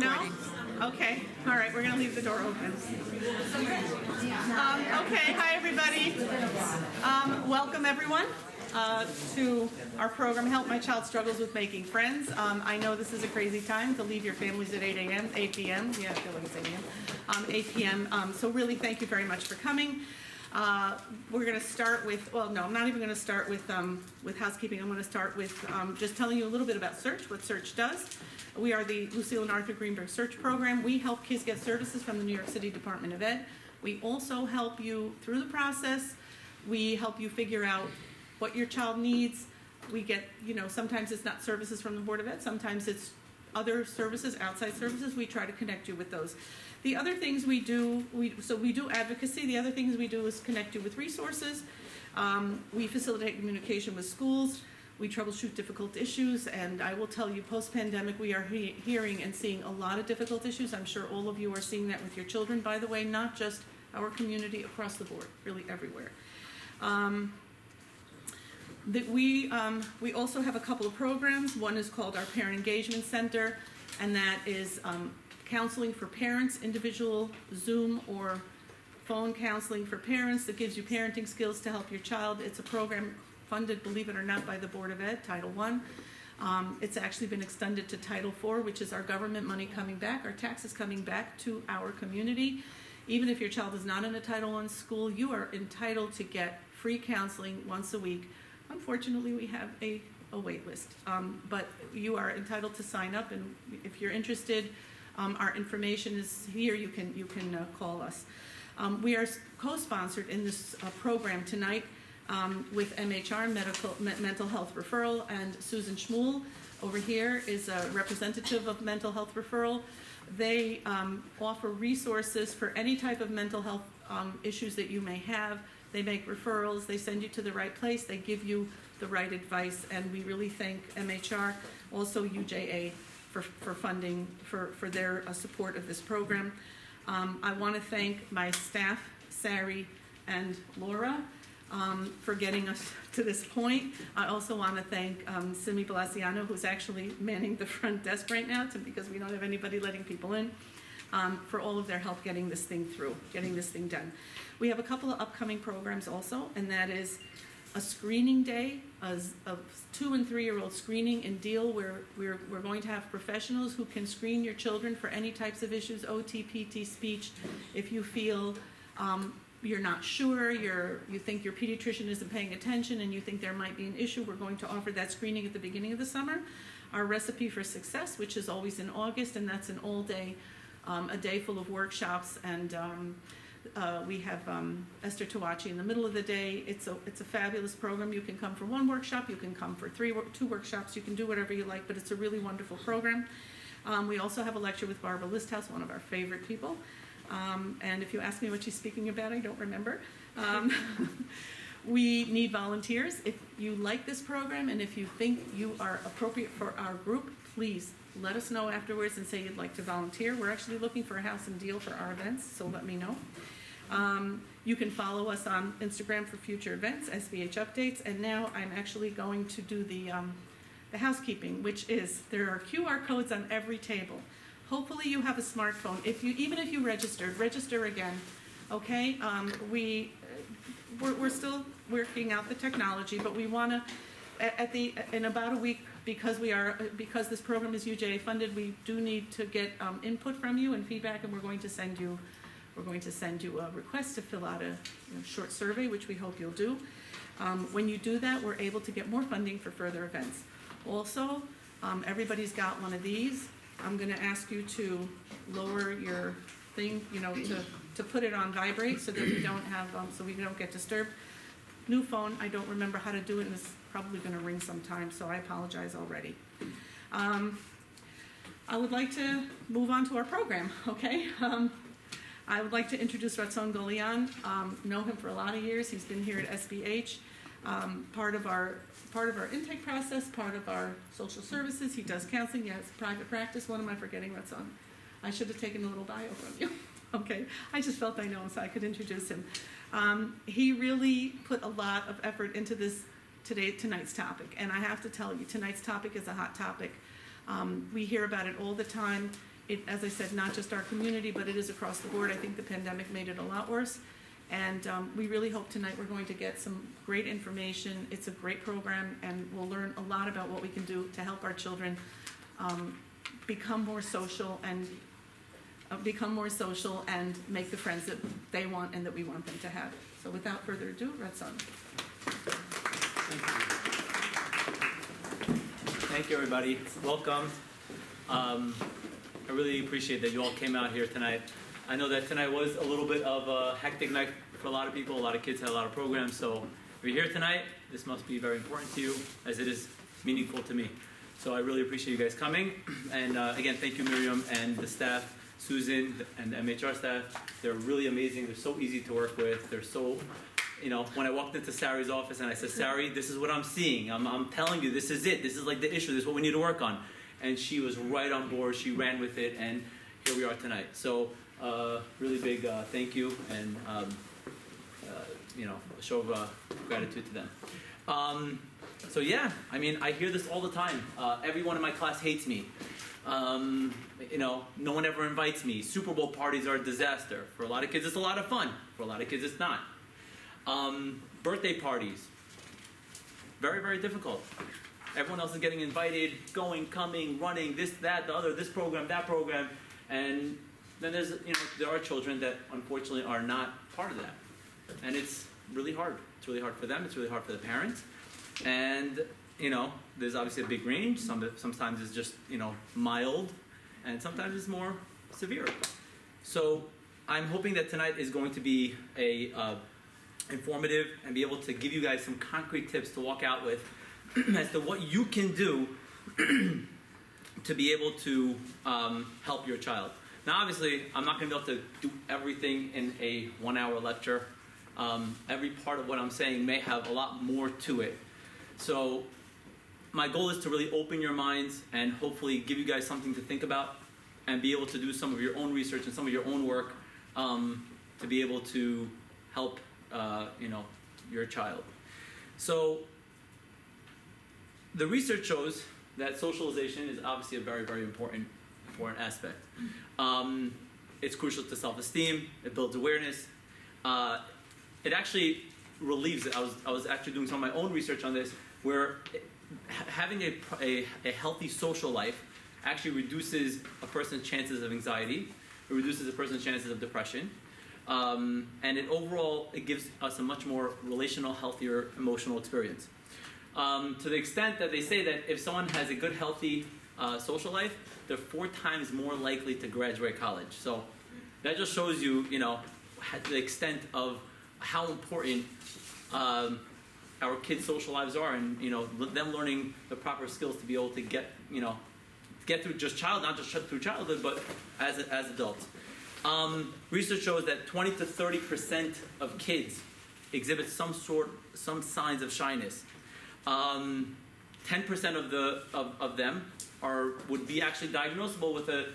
recording. No? Okay. All right, we're going to leave the door open. Okay, hi everybody. Welcome everyone to our program, Help My Child Struggles with Making Friends. I know this is a crazy time to leave your families at 8 p.m. Yeah, I feel like it's 8 a.m. 8 p.m. So really thank you very much for coming. We're going to start with, well, no, I'm not even going to start with housekeeping. I'm going to start with just telling you a little bit about SEARCH, what SEARCH does. We are the Lucille and Arthur Greenberg SEARCH program. We help kids get services from the New York City Department of Ed. We also help you through the process. We help you figure out what your child needs. We get, sometimes it's not services from the Board of Ed, sometimes it's other services, outside services. We try to connect you with those. The other things we do, we do advocacy. The other things we do is connect you with resources. We facilitate communication with schools. We troubleshoot difficult issues, and I will tell you, post-pandemic, we are hearing and seeing a lot of difficult issues. I'm sure all of you are seeing that with your children, by the way, not just our community, across the board, really everywhere. We also have a couple of programs. One is called our Parent Engagement Center, and that is counseling for parents, individual Zoom or phone counseling for parents that gives you parenting skills to help your child. It's a program funded, believe it or not, by the Board of Ed, Title I. It's actually been extended to Title IV, which is our government money coming back, our taxes coming back to our community. Even if your child is not in a Title I school, you are entitled to get free counseling once a week. Unfortunately, we have a wait list, but you are entitled to sign up, and if you're interested, our information is here. You can call us. We are co-sponsored in this program tonight with MHR, Mental Health Referral, and Susan Schmuel over here is a representative of Mental Health Referral. They offer resources for any type of mental health issues that you may have. They make referrals, they send you to the right place, they give you the right advice, and we really thank MHR, also UJA, for funding, for their support of this program. I want to thank my staff, Sari and Laura, for getting us to this point. I also want to thank Simi Balaciano, who's actually manning the front desk right now, because we don't have anybody letting people in, for all of their help getting this thing through, getting this thing done. We have a couple of upcoming programs also, and that is a screening day, a 2- and 3-year-old screening and deal where we're going to have professionals who can screen your children for any types of issues, OT, PT, speech. If you feel you're not sure, you think your pediatrician isn't paying attention and you think there might be an issue, we're going to offer that screening at the beginning of the summer. Our Recipe for Success, which is always in August, and that's an all-day, a day full of workshops, and we have Esther Tawachi in the middle of the day. It's a fabulous program. You can come for one workshop, you can come for two workshops, you can do whatever you like, but it's a really wonderful program. We also have a lecture with Barbara Listhouse, one of our favorite people. And if you ask me what she's speaking about, I don't remember. We need volunteers. If you like this program and if you think you are appropriate for our group, please let us know afterwards and say you'd like to volunteer. We're actually looking for a house and deal for our events, so let me know. You can follow us on Instagram for future events, SBH updates, and now I'm actually going to do the housekeeping, which is there are QR codes on every table. Hopefully you have a smartphone. Even if you register again, okay? We're still working out the technology, but we want to, in about a week, because this program is UJA funded, we do need to get input from you and feedback, and we're going to send you a request to fill out a short survey, which we hope you'll do. When you do that, we're able to get more funding for further events. Also, everybody's got one of these. I'm going to ask you to lower your thing, to put it on vibrate so that we don't have, so we don't get disturbed. New phone, I don't remember how to do it, and it's probably going to ring sometime, so I apologize already. I would like to move on to our program, okay? I would like to introduce Ratzon Gholian. Know him for a lot of years. He's been here at SBH. Part of our intake process, part of our social services. He does counseling. He has private practice. What am I forgetting, Ratzon? I should have taken a little bio from you. Okay, I just felt I know so I could introduce him. He really put a lot of effort into tonight's topic, and I have to tell you, tonight's topic is a hot topic. We hear about it all the time. as I said, not just our community, but it is across the board. I think the pandemic made it a lot worse. And we really hope tonight we're going to get some great information. It's a great program, and we'll learn a lot about what we can do to help our children become more social and make the friends that they want and that we want them to have. So without further ado, Ratzon. Thank you, everybody. Welcome. I really appreciate that you all came out here tonight. I know that tonight was a little bit of a hectic night for a lot of people. A lot of kids had a lot of programs. So if you're here tonight, this must be very important to you, as it is meaningful to me. So I really appreciate you guys coming. And again, thank you, Miriam, and the staff, Susan, and the MHR staff. They're really amazing. They're so easy to work with. They're so, you know, when I walked into Sari's office and I said, Sari, this is what I'm seeing. I'm telling you, this is it. This is like the issue. This is what we need to work on. And she was right on board. She ran with it, and here we are tonight. So really big thank you, and you know, a show of gratitude to them. So yeah, I mean, I hear this all the time. Everyone in my class hates me. You know, no one ever invites me. Super Bowl parties are a disaster. For a lot of kids, it's a lot of fun. For a lot of kids, it's not. Birthday parties, very, very difficult. Everyone else is getting invited, going, coming, running, this, that, the other, this program, that program. And then there's, you know, there are children that unfortunately are not part of that. And it's really hard. It's really hard for them. It's really hard for the parents. And, you know, there's obviously a big range. Sometimes it's just, you know, mild, and sometimes it's more severe. So I'm hoping that tonight is going to be a informative and be able to give you guys some concrete tips to walk out with as to what you can do to be able to help your child. Now, obviously, I'm not going to be able to do everything in a 1-hour lecture. Every part of what I'm saying may have a lot more to it. So my goal is to really open your minds and hopefully give you guys something to think about and be able to do some of your own research and some of your own work to be able to help you know, your child. So the research shows that socialization is obviously a very, very important aspect. It's crucial to self-esteem. It builds awareness. It actually relieves it. I was actually doing some of my own research on this, where having a healthy social life actually reduces a person's chances of anxiety. It reduces a person's chances of depression. And it gives us a much more relational, healthier, emotional experience. To the extent that they say that if someone has a good, healthy social life, they're 4 times more likely to graduate college. So that just shows you, you know, the extent of how important our kids' social lives are, and, you know, them learning the proper skills to be able to get, you know, get through not just through childhood, but as adults. Research shows that 20 to 30% of kids exhibit some signs of shyness. 10% of them would be actually diagnosable with a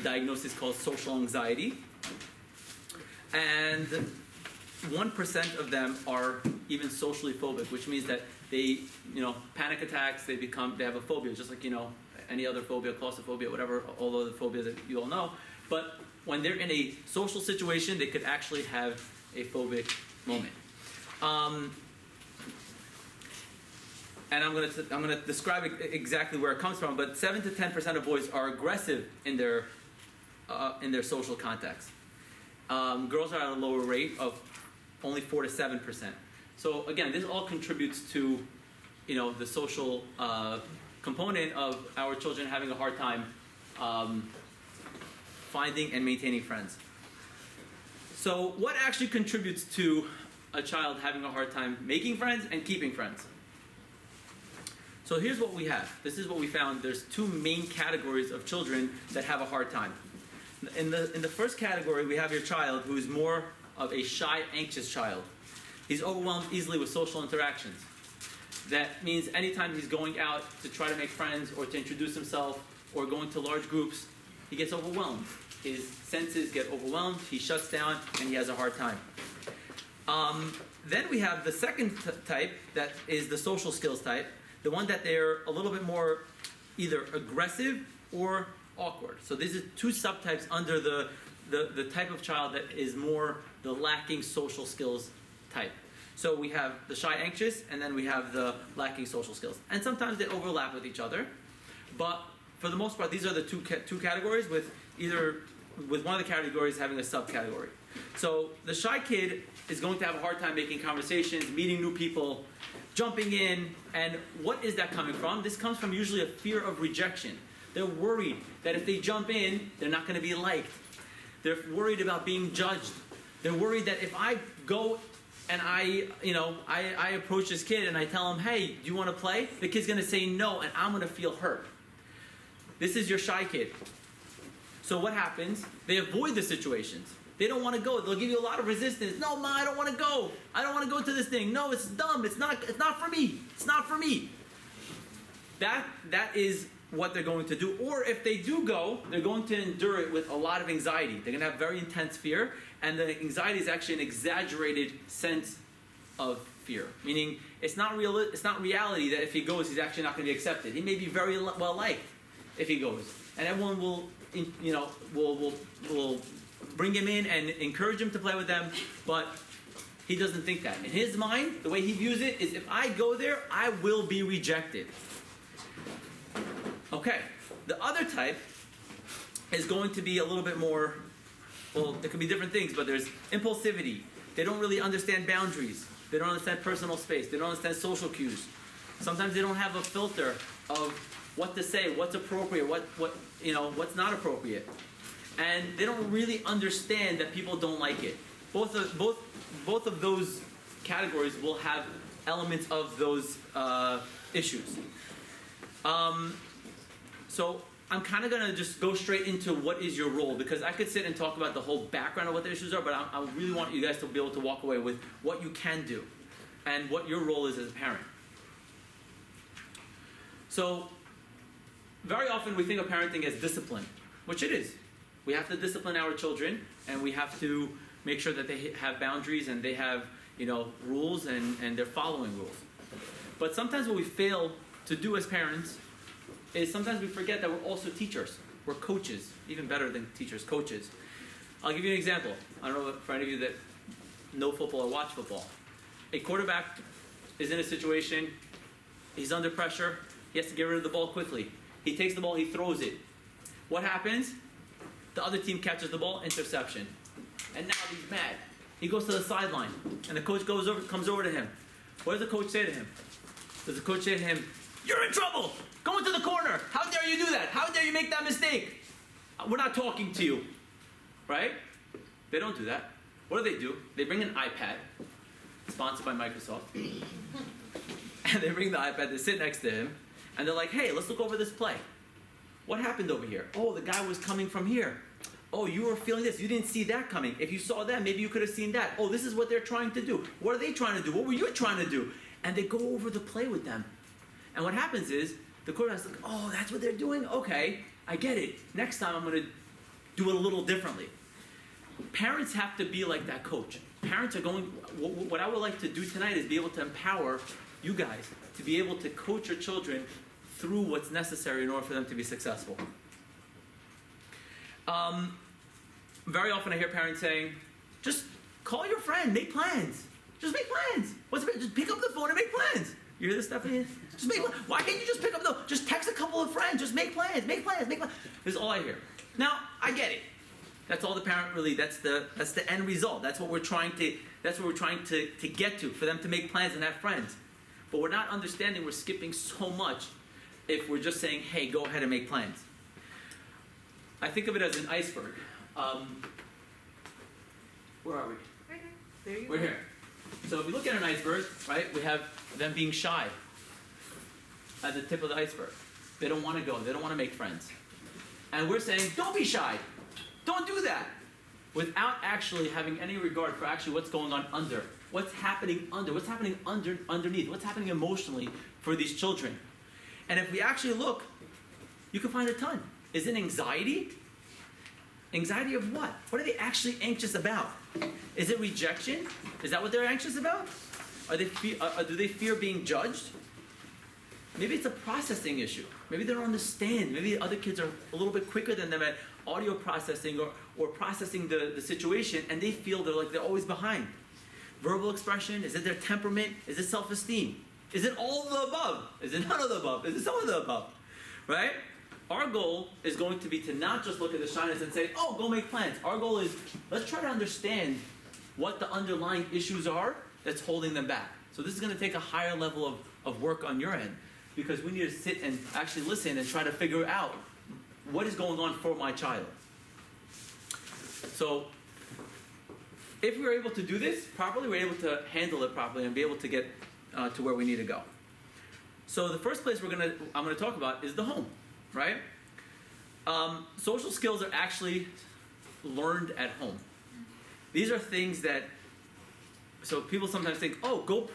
diagnosis called social anxiety, and 1% of them are even socially phobic, which means that they, you know, panic attacks. They have a phobia, just like, you know, any other phobia, claustrophobia, whatever, all of the phobias that you all know. But when they're in a social situation, they could actually have a phobic moment. And I'm gonna describe exactly where it comes from. But 7 to 10% of boys are aggressive in their social contacts. Girls are at a lower rate of only 4 to 7%. So again, this all contributes to, you know, the social component of our children having a hard time finding and maintaining friends. So what actually contributes to a child having a hard time making friends and keeping friends? So here's what we have. This is what we found. There's 2 main categories of children that have a hard time. In the first category, we have your child who is more of a shy, anxious child. He's overwhelmed easily with social interactions. That means anytime he's going out to try to make friends or to introduce himself or going to large groups, he gets overwhelmed. His senses get overwhelmed, he shuts down, and he has a hard time. Then we have the second type, that is the social skills type, the one that they're a little bit more either aggressive or awkward. So these are two subtypes under the type of child that is more the lacking social skills type. So we have the shy anxious, and then we have the lacking social skills. And sometimes they overlap with each other, but for the most part, these are the two categories, with one of the categories having a subcategory. So the shy kid is going to have a hard time making conversations, meeting new people, jumping in, and what is that coming from? This comes from usually a fear of rejection. They're worried that if they jump in, they're not going to be liked. They're worried about being judged. They're worried that if I go and I approach this kid and I tell him, hey, do you want to play? The kid's going to say no, and I'm going to feel hurt. This is your shy kid. So what happens? They avoid the situations. They don't want to go. They'll give you a lot of resistance. No, Ma, I don't want to go. I don't want to go to this thing. No, it's dumb. It's not for me. It's not for me. That is what they're going to do. Or if they do go, they're going to endure it with a lot of anxiety. They're going to have very intense fear, and the anxiety is actually an exaggerated sense of fear. Meaning, it's not reality that if he goes, he's actually not going to be accepted. He may be very well liked if he goes, and everyone will bring him in and encourage him to play with them, but he doesn't think that. In his mind, the way he views it is, if I go there, I will be rejected. Okay, the other type is going to be a little bit more, well, there could be different things, but there's impulsivity. They don't really understand boundaries. They don't understand personal space. They don't understand social cues. Sometimes they don't have a filter of what to say, what's appropriate, what's not appropriate. And they don't really understand that people don't like it. Both of those categories will have elements of those issues. So I'm kind of going to just go straight into what is your role, because I could sit and talk about the whole background of what the issues are, but I really want you guys to be able to walk away with what you can do and what your role is as a parent. So very often we think of parenting as discipline, which it is. We have to discipline our children, and we have to make sure that they have boundaries and they have, rules and they're following rules. But sometimes what we fail to do as parents is sometimes we forget that we're also teachers. We're coaches, even better than teachers, coaches. I'll give you an example. I don't know for any of you that know football or watch football. A quarterback is in a situation, he's under pressure, he has to get rid of the ball quickly. He takes the ball, he throws it. What happens? The other team catches the ball, interception. And now he's mad. He goes to the sideline, and the coach comes over to him. What does the coach say to him? Does the coach say to him, "You're in trouble! Go into the corner! How dare you do that? How dare you make that mistake? We're not talking to you." Right? They don't do that. What do? They bring an iPad, sponsored by Microsoft. And they bring the iPad, they sit next to him, and they're like, "Hey, let's look over this play. What happened over here? Oh, the guy was coming from here. Oh, you were feeling this. You didn't see that coming. If you saw that, maybe you could have seen that. Oh, this is what they're trying to do. What are they trying to do? What were you trying to do?" And they go over the play with them. And what happens is, the quarterback's like, "Oh, that's what they're doing? Okay, I get it. Next time I'm going to do it a little differently." Parents have to be like that coach. Parents are going, what I would like to do tonight is be able to empower you guys to be able to coach your children through what's necessary in order for them to be successful. Very often I hear parents saying, "Just call your friend, make plans. Just make plans. Just pick up the phone and make plans." You hear this, Stephanie? Just make plans. Why can't you just pick up just text a couple of friends, just make plans, make plans, make plans. This is all I hear. Now, I get it. That's all the parent really, that's the end result. That's what we're trying to get to, for them to make plans and have friends. But we're not understanding, we're skipping so much if we're just saying, "Hey, go ahead and make plans." I think of it as an iceberg. Where are we? Right here. There you We're here. So if we look at an iceberg, right, we have them being shy at the tip of the iceberg. They don't want to go. They don't want to make friends. And we're saying, "Don't be shy. Don't do that," without actually having any regard for actually what's going on under. What's happening underneath. What's happening emotionally for these children. And if we actually look, you can find a ton. Is it anxiety? Anxiety of what? What are they actually anxious about? Is it rejection? Is that what they're anxious about? Do they fear being judged? maybe it's a processing issue. Maybe they don't understand. Maybe other kids are a little bit quicker than them at audio processing or processing the situation, and they feel they're always behind. Verbal expression, is it their temperament? Is it self-esteem? Is it all of the above? Is it none of the above? Is it some of the above? Right? Our goal is going to be to not just look at the shyness and say, oh, go make plans. Our goal is, let's try to understand what the underlying issues are that's holding them back. So this is going to take a higher level of work on your end, because we need to sit and actually listen and try to figure out what is going on for my child. So if we're able to do this properly, we're able to handle it properly and be able to get to where we need to go. So the first place I'm going to talk about is the home, right? Social skills are actually learned at home. These are things that, so people sometimes think, oh,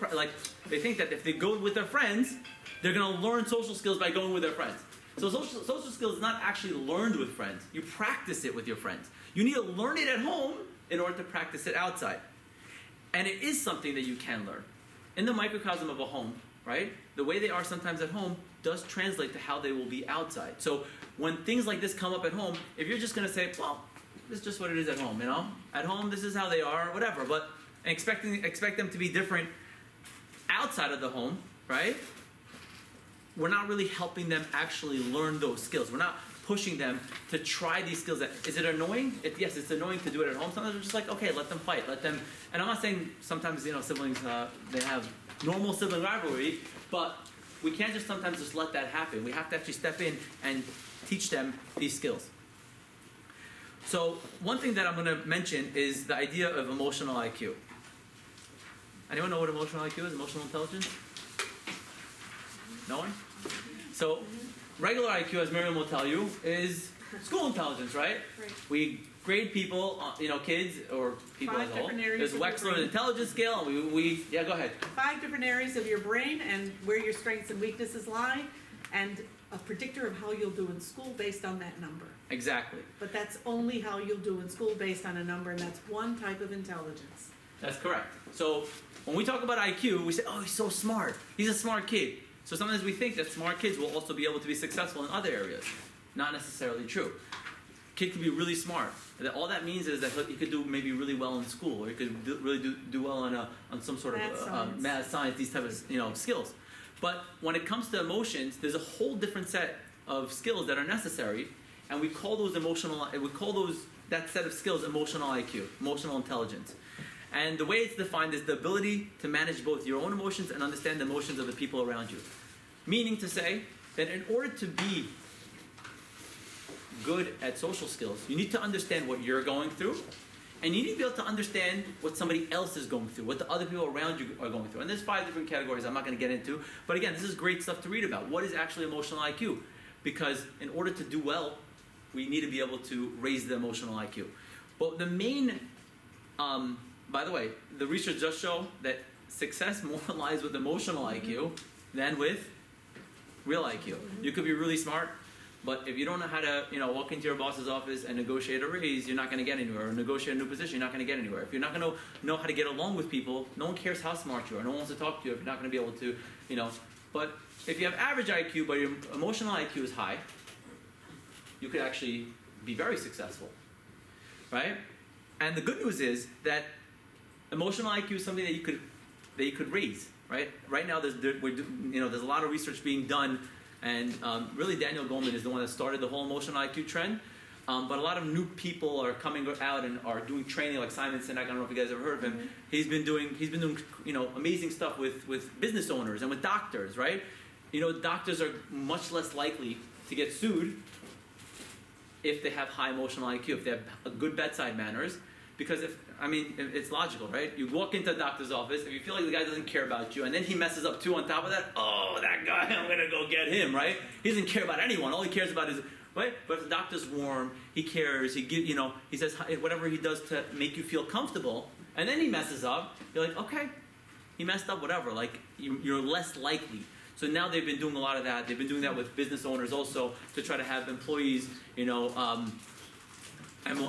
they think that if they go with their friends, they're going to learn social skills by going with their friends. So social skills is not actually learned with friends. You practice it with your friends. You need to learn it at home in order to practice it outside. And it is something that you can learn. In the microcosm of a home, right, the way they are sometimes at home does translate to how they will be outside. So when things like this come up at home, if you're just going to say, well, this is just what it is at home, you know? At home, this is how they are, whatever. But expect them to be different outside of the home, right? We're not really helping them actually learn those skills. We're not pushing them to try these skills. Is it annoying? Yes, it's annoying to do it at home. Sometimes we're just like, okay, let them fight. Let them, and I'm not saying sometimes, siblings, they have normal sibling rivalry, but we can't just sometimes just let that happen. We have to actually step in and teach them these skills. So one thing that I'm going to mention is the idea of emotional IQ. Anyone know what emotional IQ is? Emotional intelligence? No one? So regular IQ, as Miriam will tell you, is school intelligence, right? Right. We grade people, kids or people as a whole. There's Wechsler's intelligence scale, and yeah, go ahead. 5 different areas of your brain and where your strengths and weaknesses lie, and a predictor of how you'll do in school based on that number. Exactly. But that's only how you'll do in school based on a number, and that's one type of intelligence. That's correct. So when we talk about IQ, we say, oh, he's so smart. He's a smart kid. So sometimes we think that smart kids will also be able to be successful in other areas. Not necessarily true. Kid can be really smart. All that means is that he could do maybe really well in school, or he could really do well on some sort of math, science, these type of skills. But when it comes to emotions, there's a whole different set of skills that are necessary, and we call that set of skills emotional IQ, emotional intelligence. And the way it's defined is the ability to manage both your own emotions and understand the emotions of the people around you. Meaning to say that in order to be good at social skills, you need to understand what you're going through, and you need to be able to understand what somebody else is going through, what the other people around you are going through. And there's 5 different categories I'm not going to get into, but again, this is great stuff to read about. What is actually emotional IQ? Because in order to do well, we need to be able to raise the emotional IQ. But the main, by the way, the research does show that success more lies with emotional IQ than with real IQ. You could be really smart, but if you don't know how to, walk into your boss's office and negotiate a raise, you're not going to get anywhere. Or negotiate a new position, you're not going to get anywhere. If you're not going to know how to get along with people, no one cares how smart you are. No one wants to talk to you if you're not going to be able to, But if you have average IQ, but your emotional IQ is high, you could actually be very successful, right? And the good news is that emotional IQ is something that you could raise, right? Right now, there's a lot of research being done, and really Daniel Goleman is the one that started the whole emotional IQ trend. But a lot of new people are coming out and are doing training, like Simon Sinek. I don't know if you guys ever heard of him. Mm-hmm. He's been doing amazing stuff with business owners and with doctors, right? Doctors are much less likely to get sued if they have high emotional IQ, if they have good bedside manners. Because it's logical, right? You walk into a doctor's office, if you feel like the guy doesn't care about you, and then he messes up too on top of that, oh, that guy, I'm gonna go get him, right? He doesn't care about anyone. All he cares about is, right? But if the doctor's warm, he cares, he says whatever he does to make you feel comfortable, and then he messes up, you're like, okay, he messed up, whatever. Like, you're less likely. So now they've been doing a lot of that. They've been doing that with business owners also, to try to have employees, and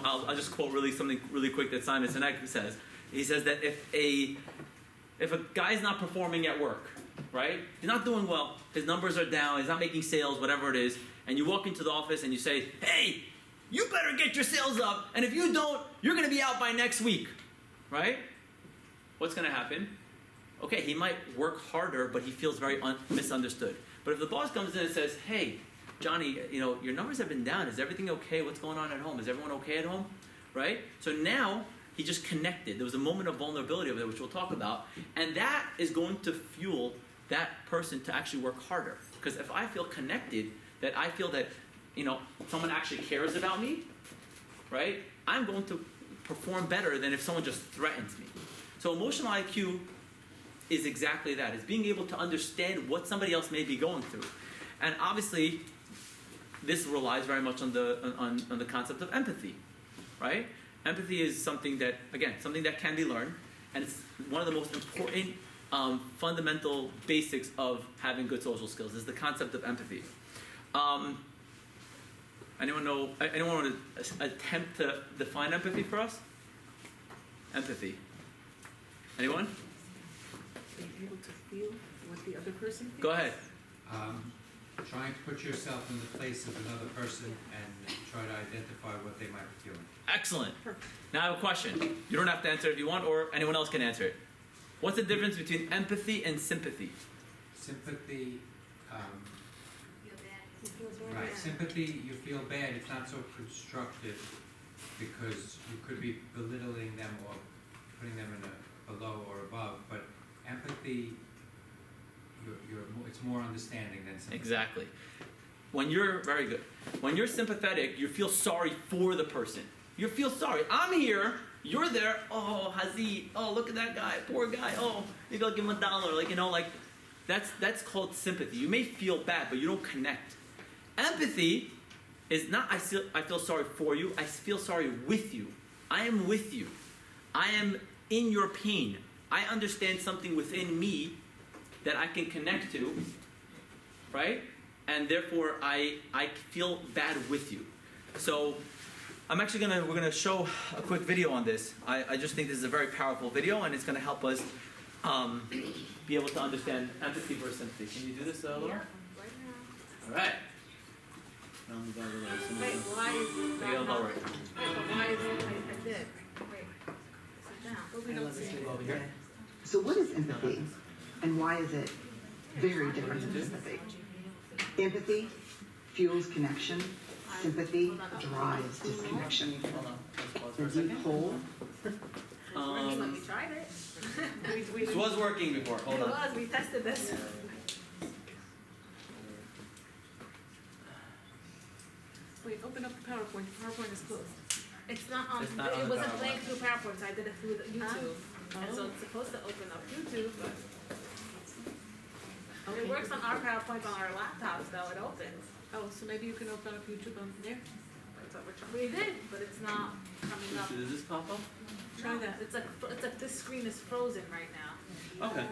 I'll just quote something really quick that Simon Sinek says. He says that if a guy's not performing at work, right? He's not doing well. His numbers are down. He's not making sales, whatever it is. And you walk into the office and you say, hey, you better get your sales up. And if you don't, you're going to be out by next week, right? What's going to happen? Okay, he might work harder, but he feels very misunderstood. But if the boss comes in and says, hey, Johnny, your numbers have been down. Is everything okay? What's going on at home? Is everyone okay at home? Right? So now he just connected. There was a moment of vulnerability over there, which we'll talk about. And that is going to fuel that person to actually work harder. Because if I feel connected, that I feel that, someone actually cares about me, right? I'm going to perform better than if someone just threatens me. So emotional IQ is exactly that. It's being able to understand what somebody else may be going through. And obviously, this relies very much on the concept of empathy, right? Empathy is something that, again, something that can be learned, and it's one of the most important fundamental basics of having good social skills is the concept of empathy. Anyone want to attempt to define empathy for us? Empathy. Anyone? Being able to feel what the other person feels. Go ahead. Trying to put yourself in the place of another person and try to identify what they might be feeling. Excellent. Perfect. Now I have a question. You don't have to answer it if you want, or anyone else can answer it. What's the difference between empathy and sympathy? Sympathy, It feels very right, bad. sympathy, you feel bad, it's not so constructive because you could be belittling them or putting them in a below or above, but empathy, it's more understanding than sympathy. Exactly. When you're very good. When you're sympathetic, you feel sorry for the person. You feel sorry. I'm here. You're there. Oh, Hazi. Oh, look at that guy. Poor guy. Oh, you gotta give him $1. That's called sympathy. You may feel bad, but you don't connect. Empathy is not I feel sorry for you. I feel sorry with you. I am with you. I am in your pain. I understand something within me that I can connect to, right? And therefore, I feel bad with you. So we're gonna show a quick video on this. I just think this is a very powerful video, and it's gonna help us be able to understand empathy versus sympathy. Can you do this, Laura? Yeah, right now. All right. Wait, why is it Take it not? lower. Wait, but why is it? I did. Wait, sit down. We don't see it. Over here. So what is empathy, and why is it very different from sympathy? Empathy fuels connection. Sympathy drives disconnection. Hold on. Let's pause for The a deep second. hole. We tried it. This was working before. Hold It on. was. We tested this. Wait, open up the PowerPoint. PowerPoint is closed. It's not on. It's not on It the wasn't PowerPoint. playing through PowerPoint, so I did it through the YouTube. And so Oh. it's supposed to open up YouTube, but Okay. it works on our PowerPoint on our laptops, though. It opens. Oh, so maybe you can open up YouTube on there? That's what we're trying. We did, but it's not coming up. Does this pop up? Try No, that. It's like this screen is frozen right now. Okay.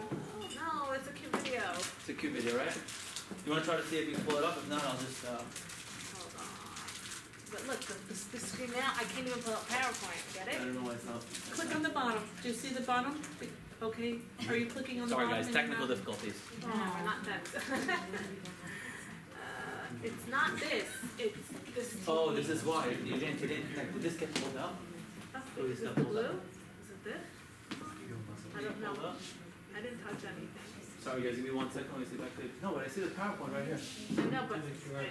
No, it's a cute video. It's a cute video, right? You want to try to see if you can pull it up? If not, I'll just. Hold on. But look, the screen now, I can't even pull up PowerPoint. Get I it? don't know why it's not. Click on the bottom. Do you see the bottom? Okay. Are you clicking on the Sorry, bottom? guys. and you're Technical not? difficulties. Oh, not that. It's not this. It's this. Oh, this is why you didn't connect. Did this get pulled out? Oh, Is it's it not the pulled blue? up. Is it this? I don't know. Pulled up? I didn't touch anything. Sorry, guys. Give me 1 second. Let me see if I could. No, but I see the PowerPoint right here. I know, but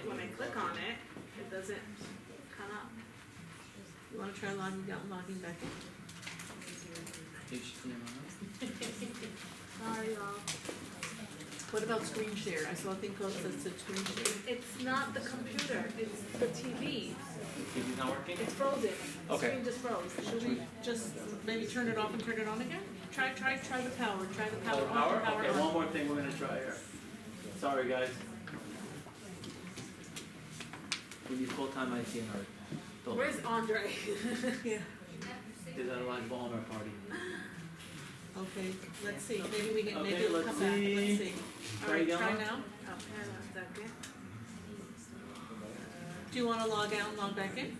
when I click on it, it doesn't come up. You wanna try logging back in? HTML. Sorry, y'all. What about screen share? I saw a thing called that said screen share. It's not the computer. It's the TV. TV's not working. It's frozen. The Okay. screen just froze. Should we just maybe turn it off and turn it on again? Try the power. Try the Oh, power power? on, power Okay, on. one more thing we're gonna try here. Sorry, guys. We need full-time IT in our building. Where's Andre? Yeah. Did that a live ball in our party. Okay, let's see. Maybe we can, Okay, maybe it'll let's come back. see. Let's see. All Try right, again, try Laura? now. Oh, hang on a second. Do you wanna log out and log back in?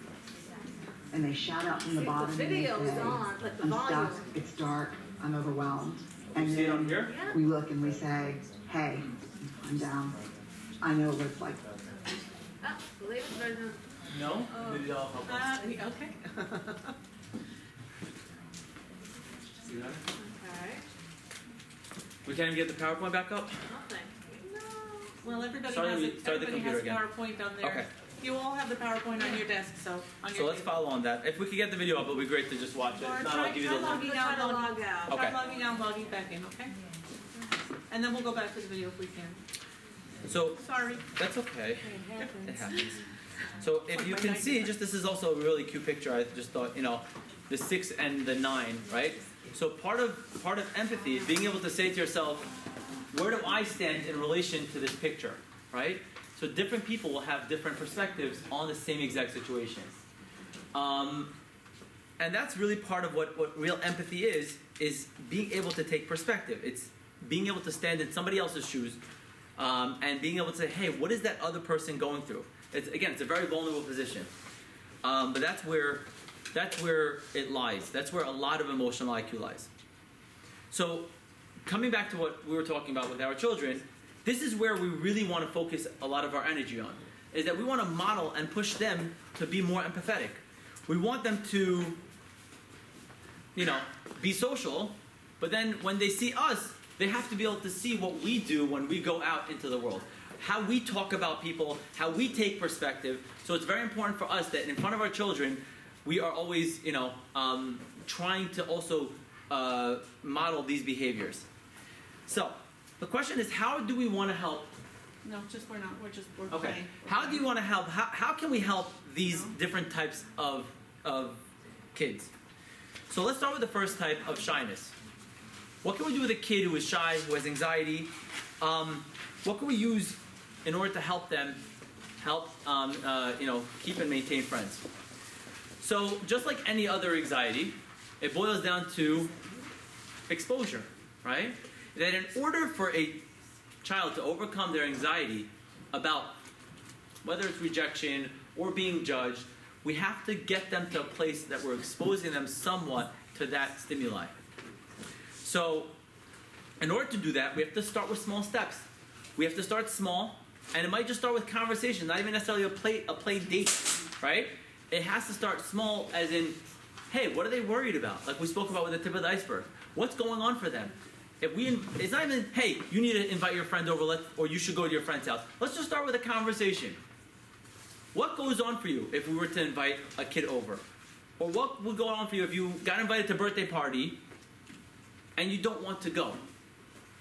And they shout out from the See, bottom. the and they video is say, on, like the I'm volume. stuck, it's dark, I'm overwhelmed. You And see it on then here? Yeah. we look and we say, hey, I'm down. I know what it's like. Oh, the latest version. No? Maybe that'll help us. Okay. See that? Okay. We can't even get the PowerPoint back up? Nothing. No. Well, everybody Start has the- it, start the everybody has computer PowerPoint on there. Okay. You all have the PowerPoint on your desk, so on So your let's table. follow on that. If we could get the video up, it'll be great to just watch it. Or If not, try- I'll give you try the logging link. out, Try to log- log out. Okay. Try logging out, logging back in, okay? And then we'll go back to the video if we can. So Sorry. that's okay. It happens. It happens. So if you can see, just this is also a really cute picture. I just thought, you know, the 6 and the 9, right? So part of empathy is being able to say to yourself, where do I stand in relation to this picture, right? So different people will have different perspectives on the same exact situation. And that's really part of what real empathy is being able to take perspective. It's being able to stand in somebody else's shoes and being able to say, hey, what is that other person going through? It's a very vulnerable position. But that's where it lies. That's where a lot of emotional IQ lies. So coming back to what we were talking about with our children, this is where we really want to focus a lot of our energy on, is that we want to model and push them to be more empathetic. We want them to, you know, be social, but then when they see us, they have to be able to see what we do when we go out into the world. How we talk about people, how we take perspective. So it's very important for us that in front of our children, we are always, you know, trying to also model these behaviors. So the question is, how do we want to help? No, we're not, we're Okay. playing. How do you want to help? How can we help these different types of kids? So let's start with the first type of shyness. What can we do with a kid who is shy, who has anxiety? What can we use in order to help them you know, keep and maintain friends? So just like any other anxiety, it boils down to exposure, right? That in order for a child to overcome their anxiety about whether it's rejection or being judged, we have to get them to a place that we're exposing them somewhat to that stimuli. So in order to do that, we have to start with small steps. We have to start small, and it might just start with conversation, not even necessarily a play date, right? It has to start small, as in, hey, what are they worried about? Like we spoke about with the tip of the iceberg. What's going on for them? It's not even, hey, you need to invite your friend over, or you should go to your friend's house. Let's just start with a conversation. What goes on for you if we were to invite a kid over? Or what would go on for you if you got invited to a birthday party and you don't want to go?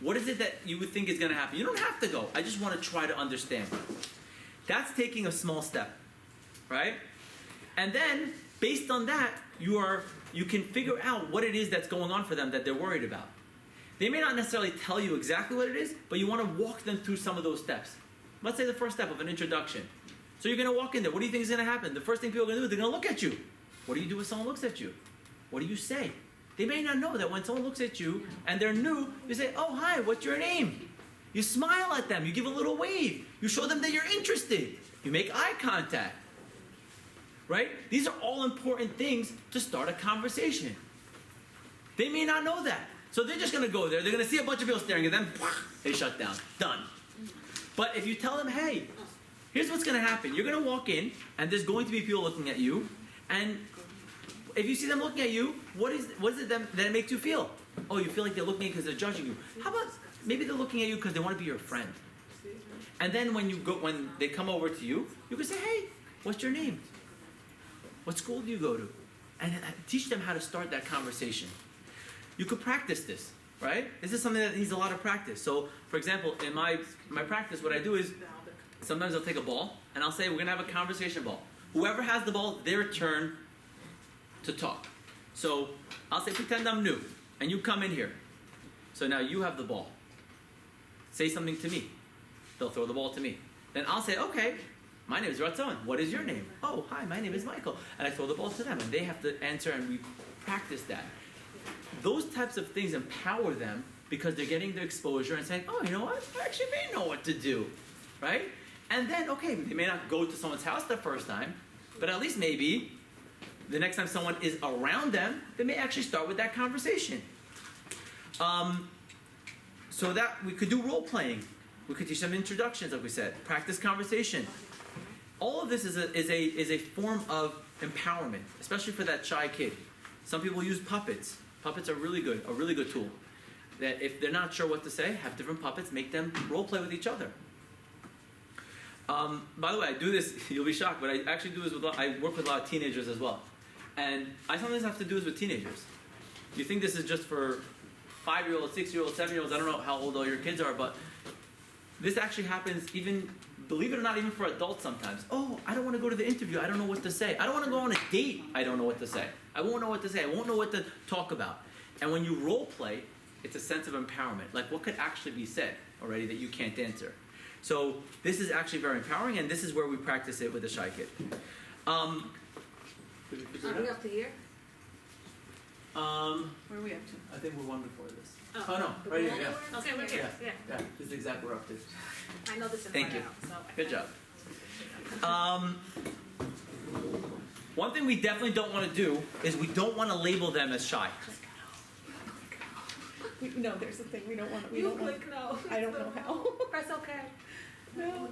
What is it that you would think is going to happen? You don't have to go. I just want to try to understand. That's taking a small step, right? And then, based on that, you can figure out what it is that's going on for them that they're worried about. They may not necessarily tell you exactly what it is, but you want to walk them through some of those steps. Let's say the first step of an introduction. So you're going to walk in there. What do you think is going to happen? The first thing people are going to do is they're going to look at you. What do you do when someone looks at you? What do you say? They may not know that when someone looks at you and they're new, you say, oh, hi, what's your name? You smile at them. You give a little wave. You show them that you're interested. You make eye contact. Right? These are all important things to start a conversation. They may not know that. So they're just going to go there. They're going to see a bunch of people staring at them. They shut down. Done. But if you tell them, hey, here's what's going to happen. You're going to walk in, and there's going to be people looking at you. And if you see them looking at you, what is it that it makes you feel? Oh, you feel like they're looking at you because they're judging you. How about maybe they're looking at you because they want to be your friend? And then when they come over to you, you can say, hey, what's your name? What school do you go to? And teach them how to start that conversation. You could practice this, right? This is something that needs a lot of practice. So, for example, in my practice, what I do is sometimes I'll take a ball and I'll say, we're going to have a conversation ball. Whoever has the ball, their turn to talk. So I'll say, pretend I'm new, and you come in here. So now you have the ball. Say something to me. They'll throw the ball to me. Then I'll say, okay, my name is Ratzon. What is your name? Oh, hi, my name is Michael. And I throw the ball to them, and they have to answer, and we practice that. Those types of things empower them because they're getting the exposure and saying, oh, you know what? I actually may know what to do, right? And then, okay, they may not go to someone's house the first time, but at least maybe the next time someone is around them, they may actually start with that conversation. So that we could do role playing. We could teach them introductions, like we said, practice conversation. All of this is a form of empowerment, especially for that shy kid. Some people use puppets. Puppets are a really good tool. That if they're not sure what to say, have different puppets, make them role play with each other. By the way, I do this, you'll be shocked, but I actually do this I work with a lot of teenagers as well. And I sometimes have to do this with teenagers. You think this is just for 5-year-olds, 6-year-olds, 7-year-olds, I don't know how old all your kids are, but this actually happens even, believe it or not, even for adults sometimes. Oh, I don't want to go to the interview, I don't know what to say. I don't want to go on a date, I don't know what to say. I won't know what to say, I won't know what to talk about. And when you role play, it's a sense of empowerment. Like what could actually be said already that you can't answer. So this is actually very empowering, and this is where we practice it with the shy kid. Are we up to here? Where are we up to? I think we're one before this. Oh, No, right here, yeah. Okay, we're here, yeah. Yeah, this is exactly where we're up to. I know this in Thank front you. out, so. Good job. One thing we definitely don't want to do is we don't want to label them as shy. No, there's the thing, we don't want, You click no. I don't know how. Press okay. No.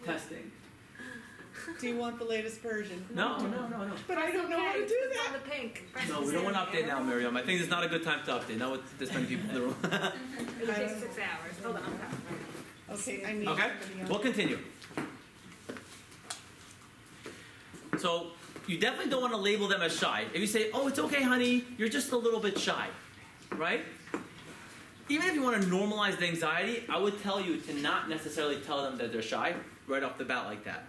Testing. Do you want the latest version? No. But I don't know how to do It's that. on the pink. Press No, the we don't want to same update now, arrow. Miriam. I think it's not a good time to update. Now with this many people in the room. It'll take 6 hours. Hold on, I'm coming. Okay, I need Okay, somebody else. we'll continue. So you definitely don't want to label them as shy. If you say, oh, it's okay, honey, you're just a little bit shy, right? Even if you want to normalize the anxiety, I would tell you to not necessarily tell them that they're shy right off the bat like that.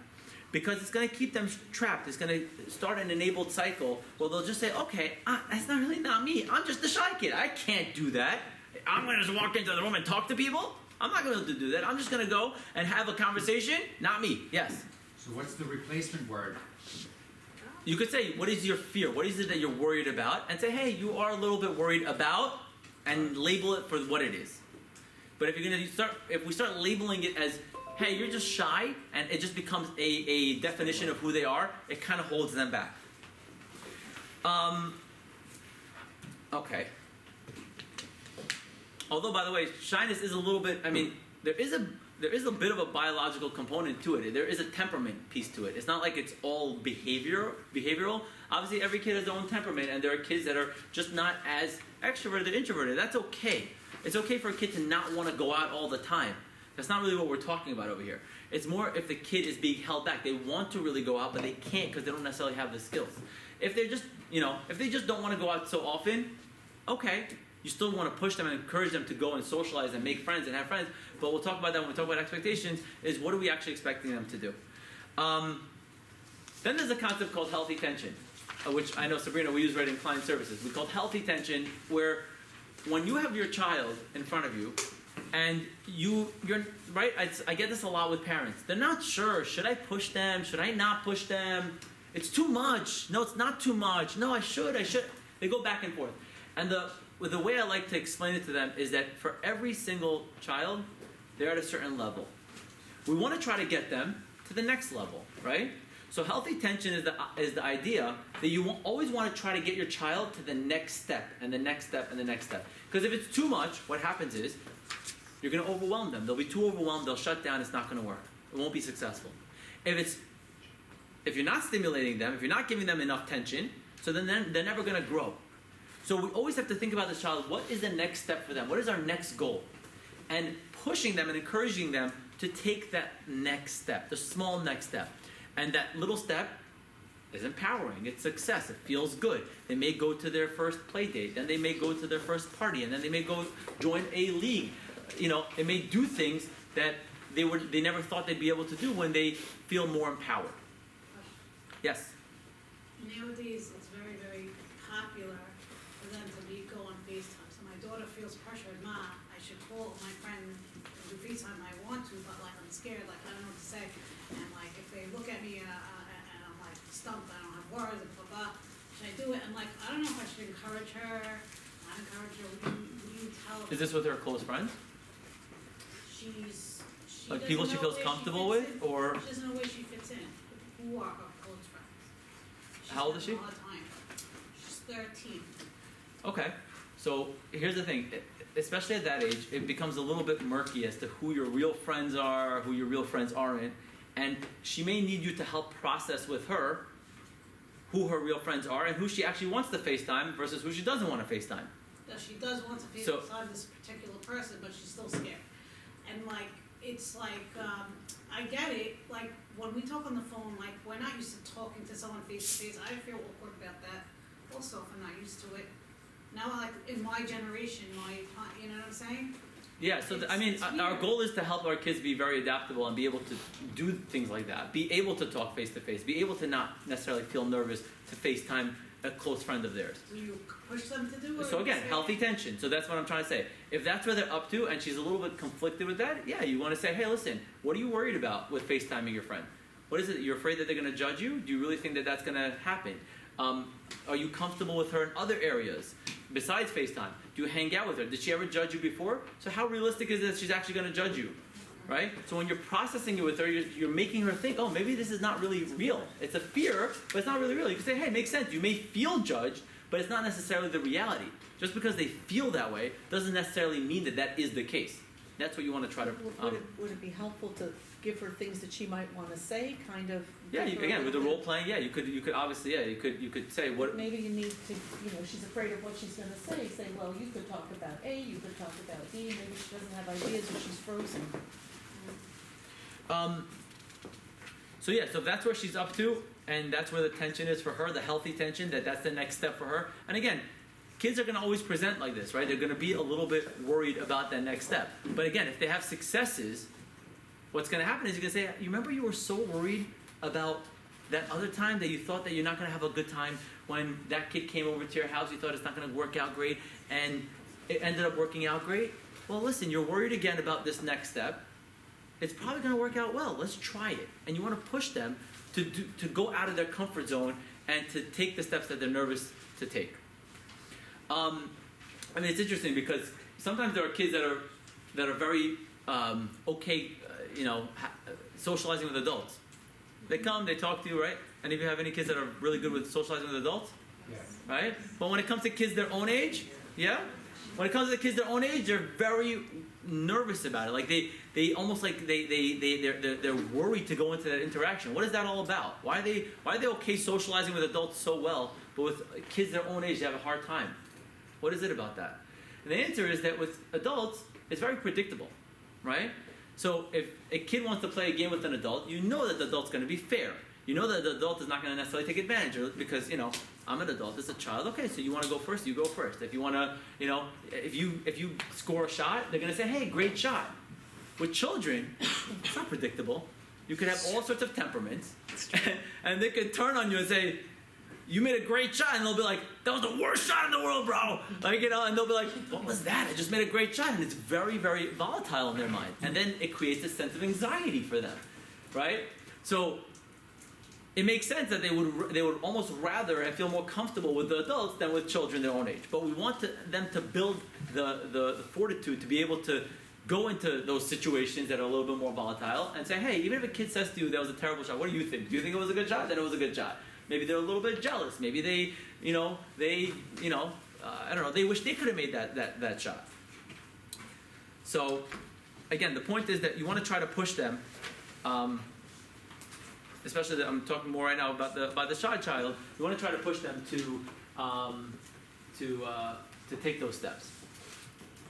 Because it's going to keep them trapped. It's going to start an enabled cycle where they'll just say, okay, that's not me. I'm just the shy kid. I can't do that. I'm going to just walk into the room and talk to people? I'm not going to be able to do that. I'm just going to go and have a conversation. Not me. Yes? So what's the replacement word? You could say, what is your fear? What is it that you're worried about? And say, hey, you are a little bit worried about, and label it for what it is. But if you're going to if we start labeling it as, hey, you're just shy, and it just becomes a definition of who they are, it kind of holds them back. Okay. Although, by the way, shyness is a little bit, I mean, there is a bit of a biological component to it. There is a temperament piece to it. It's not like it's all behavioral. Obviously, every kid has their own temperament, and there are kids that are just not as extroverted or introverted. That's okay. It's okay for a kid to not want to go out all the time. That's not really what we're talking about over here. It's more if the kid is being held back. They want to really go out, but they can't because they don't necessarily have the skills. If they're just, if they just don't want to go out so often, okay. You still want to push them and encourage them to go and socialize and make friends and have friends. But we'll talk about that when we talk about expectations, is what are we actually expecting them to do? Then there's a concept called healthy tension, which I know, Sabrina, we use right in client services. We call it healthy tension, where when you have your child in front of you, and you're right, I get this a lot with parents. They're not sure. Should I push them? Should I not push them? It's too much. No, it's not too much. No, I should. They go back and forth. And the way I like to explain it to them is that for every single child, they're at a certain level. We want to try to get them to the next level, right? So healthy tension is the idea that you always want to try to get your child to the next step, and the next step, and the next step. Because if it's too much, what happens is you're going to overwhelm them. They'll be too overwhelmed. They'll shut down. It's not going to work. It won't be successful. If you're not stimulating them, if you're not giving them enough tension, so then they're never going to grow. So we always have to think about this child. What is the next step for them? What is our next goal? And pushing them and encouraging them to take that next step, the small next step. And that little step is empowering. It's success. It feels good. They may go to their first play date. Then they may go to their first party. And then they may go join a league. They may do things that they never thought they'd be able to do when they feel more empowered. Yes? Nowadays, it's very, very popular for them to go on FaceTime. So my daughter feels pressured, Ma, I should call my friend and do FaceTime. I want to, but I'm scared, I don't know what to say. And if they look at me and I'm stumped, I don't have words, and blah, blah, should I do it? And I don't know if I should encourage her, not encourage her. What do you tell her? Is this with her close friends? She People she doesn't know feels where comfortable fits with, in. or She doesn't know where she fits in. Who are her close friends? How old is she? All the time. She's 13. okay. So here's the thing, especially at that age, it becomes a little bit murky as to who your real friends are, who your real friends aren't, and she may need you to help process with her who her real friends are and who she actually wants to FaceTime versus who she doesn't want to FaceTime. That she does want to So- FaceTime this particular person, but she's still scared. And like, it's like, I get it, like, when we talk on the phone, like, we're not used to talking to someone face to face. I feel awkward about that also if I'm not used to it. Now, like, in my generation, you know what I'm saying? Yeah, so I mean, It's our weird. goal is to help our kids be very adaptable and be able to do things like that. Be able to talk face to face. Be able to not necessarily feel nervous to FaceTime a close friend of theirs. Do you push them to do it? So or again, say- healthy tension. So that's what I'm trying to say. If that's where they're up to and she's a little bit conflicted with that, yeah, you want to say, hey, listen, what are you worried about with FaceTiming your friend? What is it? You're afraid that they're going to judge you? Do you really think that that's going to happen? Are you comfortable with her in other areas besides FaceTime? Do you hang out with her? Did she ever judge you before? So how realistic is it that she's actually going to judge you? Right? So when you're processing it with her, you're making her think, oh, maybe this is not really real. It's a fear, but it's not really real. You can say, hey, it makes sense. You may feel judged, but it's not necessarily the reality. Just because they feel that way doesn't necessarily mean that that is the case. That's what you want to try to... Would it be helpful to give her things that she might want to say, kind of? yeah, give her a again, with the little role playing, yeah, you could obviously, yeah, you could say what... Maybe you need to, she's afraid of what she's gonna say, well, you could talk about A, you could talk about B, maybe she doesn't have ideas or she's frozen. So yeah, so that's where she's up to, and that's where the tension is for her, the healthy tension, that's the next step for her. And again, kids are going to always present like this, right? They're going to be a little bit worried about that next step. But again, if they have successes, what's going to happen is you're going to say, you remember you were so worried about that other time that you thought that you're not going to have a good time when that kid came over to your house, you thought it's not going to work out great, and it ended up working out great? Well, listen, you're worried again about this next step. It's probably going to work out well. Let's try it. And you want to push them to go out of their comfort zone and to take the steps that they're nervous to take. I mean, it's interesting because sometimes there are kids that are very okay, socializing with adults. They come, they talk to you, right? And if you have any kids that are really good with socializing with adults, Yes. right? But when it comes to kids their own age, yeah? When it comes to the kids their own age, they're very nervous about it. Like they almost like they're worried to go into that interaction. What is that all about? Why are they okay socializing with adults so well, but with kids their own age they have a hard time? What is it about that? And the answer is that with adults, it's very predictable, right? So if a kid wants to play a game with an adult, you know that the adult's going to be fair. You know that the adult is not going to necessarily take advantage of it because, I'm an adult, it's a child. Okay, so you want to go first, you go first. If you want to, if you score a shot, they're going to say, hey, great shot. With children, it's not predictable. You could have all sorts of temperaments, and they could turn on you and say, you made a great shot, and they'll be like, that was the worst shot in the world, bro. Like, and they'll be like, what was that? I just made a great shot, and it's very, very volatile in their mind. And then it creates a sense of anxiety for them, right? So it makes sense that they would almost rather and feel more comfortable with the adults than with children their own age. But we want them to build the fortitude to be able to go into those situations that are a little bit more volatile and say, hey, even if a kid says to you that was a terrible shot, what do you think? Do you think it was a good shot? Then it was a good shot. Maybe they're a little bit jealous. Maybe they I don't know, they wish they could have made that shot. So, again, the point is that you want to try to push them, especially that I'm talking more right now about the shy child. You want to try to push them to take those steps.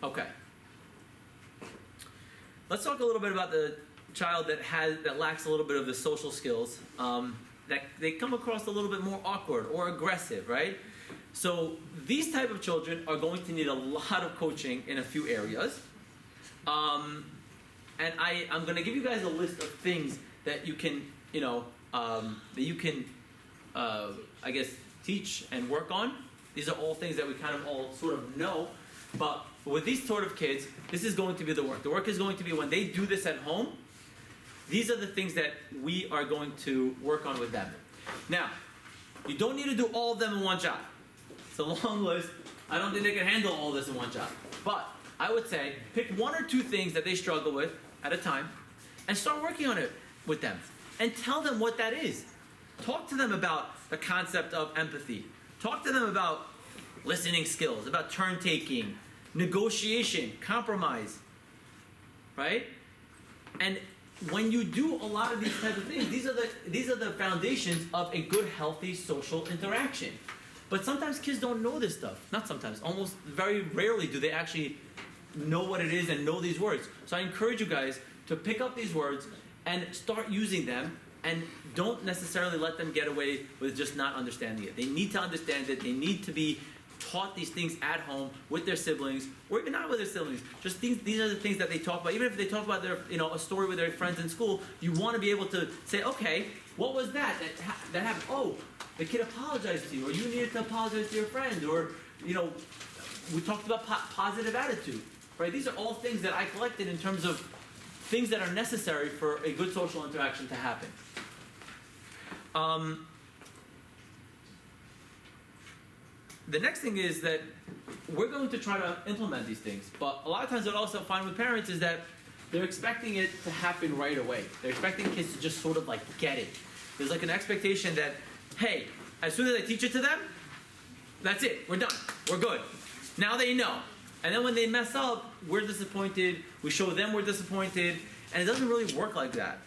Okay. Let's talk a little bit about the child that lacks a little bit of the social skills. That they come across a little bit more awkward or aggressive, right? So these type of children are going to need a lot of coaching in a few areas. And I'm going to give you guys a list of things that you can, I guess, teach and work on. These are all things that we kind of all sort of know. But with these sort of kids, this is going to be the work. The work is going to be when they do this at home, these are the things that we are going to work on with them. Now, you don't need to do all of them in one shot. It's a long list. I don't think they can handle all this in one shot. But I would say pick one or two things that they struggle with at a time and start working on it with them. And tell them what that is. Talk to them about the concept of empathy. Talk to them about listening skills, about turn taking, negotiation, compromise, right? And when you do a lot of these types of things, these are the foundations of a good, healthy social interaction. But sometimes kids don't know this stuff. Not sometimes, almost very rarely do they actually know what it is and know these words. So I encourage you guys to pick up these words and start using them, and don't necessarily let them get away with just not understanding it. They need to understand it. They need to be taught these things at home with their siblings, or even not with their siblings. Just these are the things that they talk about. Even if they talk about their, a story with their friends in school, you want to be able to say, okay, what was that happened? Oh, the kid apologized to you, or you needed to apologize to your friend, or we talked about positive attitude, right? These are all things that I collected in terms of things that are necessary for a good social interaction to happen. The next thing is that we're going to try to implement these things, but a lot of times what I also find with parents is that they're expecting it to happen right away. They're expecting kids to just sort of like get it. There's like an expectation that, hey, as soon as I teach it to them, that's it, we're done, we're good. Now they know. And then when they mess up, we're disappointed, we show them we're disappointed, and it doesn't really work like that.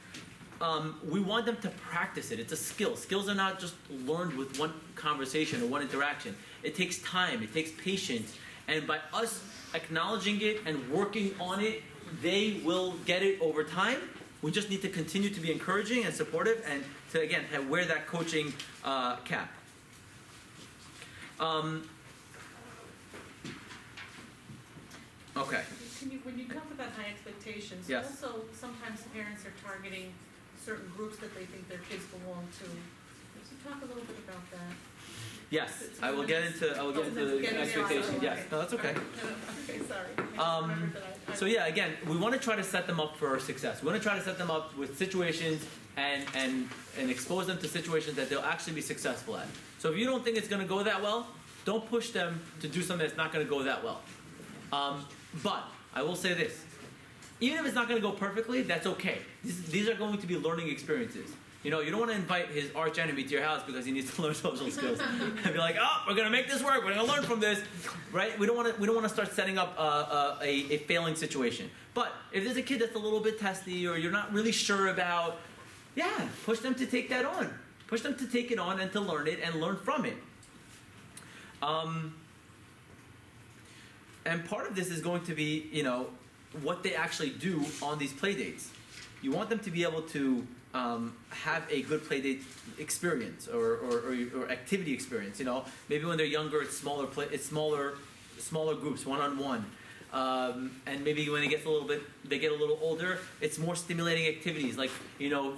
We want them to practice it. It's a skill. Skills are not just learned with one conversation or one interaction. It takes time, it takes patience, and by us acknowledging it and working on it, they will get it over time. We just need to continue to be encouraging and supportive, and to, again, wear that coaching cap. Okay. When you come to that high expectations, Yes. also sometimes parents are targeting certain groups that they think their kids belong to. So talk a little bit about that. Yes, I will get into the expectation. Yes, no, that's okay. Okay, sorry. I just remembered that I So yeah, again, we want to try to set them up for success. We want to try to set them up with situations and expose them to situations that they'll actually be successful at. So if you don't think it's going to go that well, don't push them to do something that's not going to go that well. But I will say this. Even if it's not going to go perfectly, that's okay. These are going to be learning experiences. You don't want to invite his arch enemy to your house because he needs to learn social skills and be like, oh, we're going to make this work. We're going to learn from this, right? We don't want to start setting up a failing situation. But if there's a kid that's a little bit testy or you're not really sure about, yeah, push them to take that on. Push them to take it on and to learn it and learn from it. And part of this is going to be, what they actually do on these play dates. You want them to be able to have a good play date experience or activity experience. Maybe when they're younger, it's smaller groups, one-on-one. And maybe when they get a little older, it's more stimulating activities, like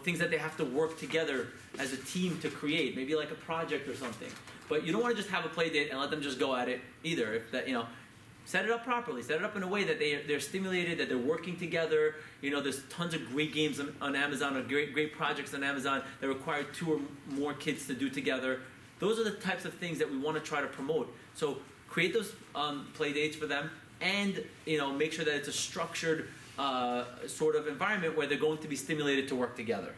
things that they have to work together as a team to create, maybe like a project or something. But you don't want to just have a play date and let them just go at it either. If that set it up properly. Set it up in a way that they're stimulated, that they're working together. There's tons of great games on Amazon, or great projects on Amazon that require 2 or more kids to do together. Those are the types of things that we want to try to promote. So create those play dates for them, and make sure that it's a structured sort of environment where they're going to be stimulated to work together.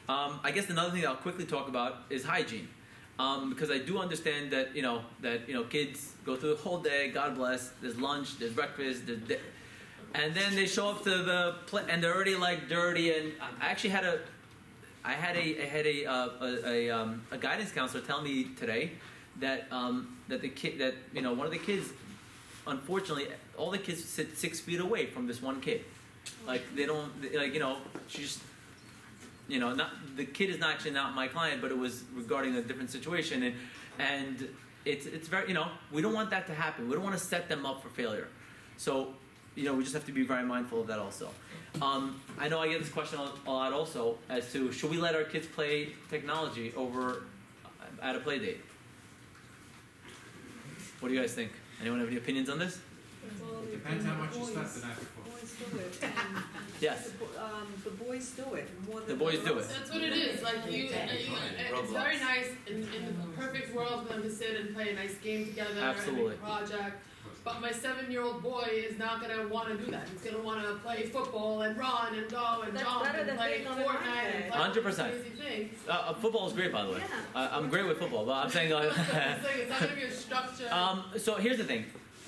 I guess another thing that I'll quickly talk about is hygiene. Because I do understand that kids go through the whole day. God bless. There's lunch, there's breakfast, and then they show up to the and they're already like dirty. And I actually had a guidance counselor tell me today that the kid one of the kids, unfortunately, all the kids sit 6 feet away from this one kid. Like they don't she's. Not the kid is not actually not my client, but it was regarding a different situation, and it's very we don't want that to happen. We don't want to set them up for failure. So we just have to be very mindful of that also. I know I get this question a lot also as to should we let our kids play technology over at a play date? What do you guys think? Anyone have any opinions on this? It depends how much you slept the night before. Boys do it. Yes. The boys do it more than The boys do it. That's what it is. Like it's very nice in the perfect world for them to sit and play a nice game together Absolutely. and make a project. But my 7-year-old boy is not gonna wanna do that. He's gonna wanna play football and run and go and That's jump better and than play being on an Fortnite and iPad. play all these 100%. crazy things. Football is great, by the way. Yeah. I'm great with football, but I'm saying It's like, it's not gonna be a structure. so here's the thing.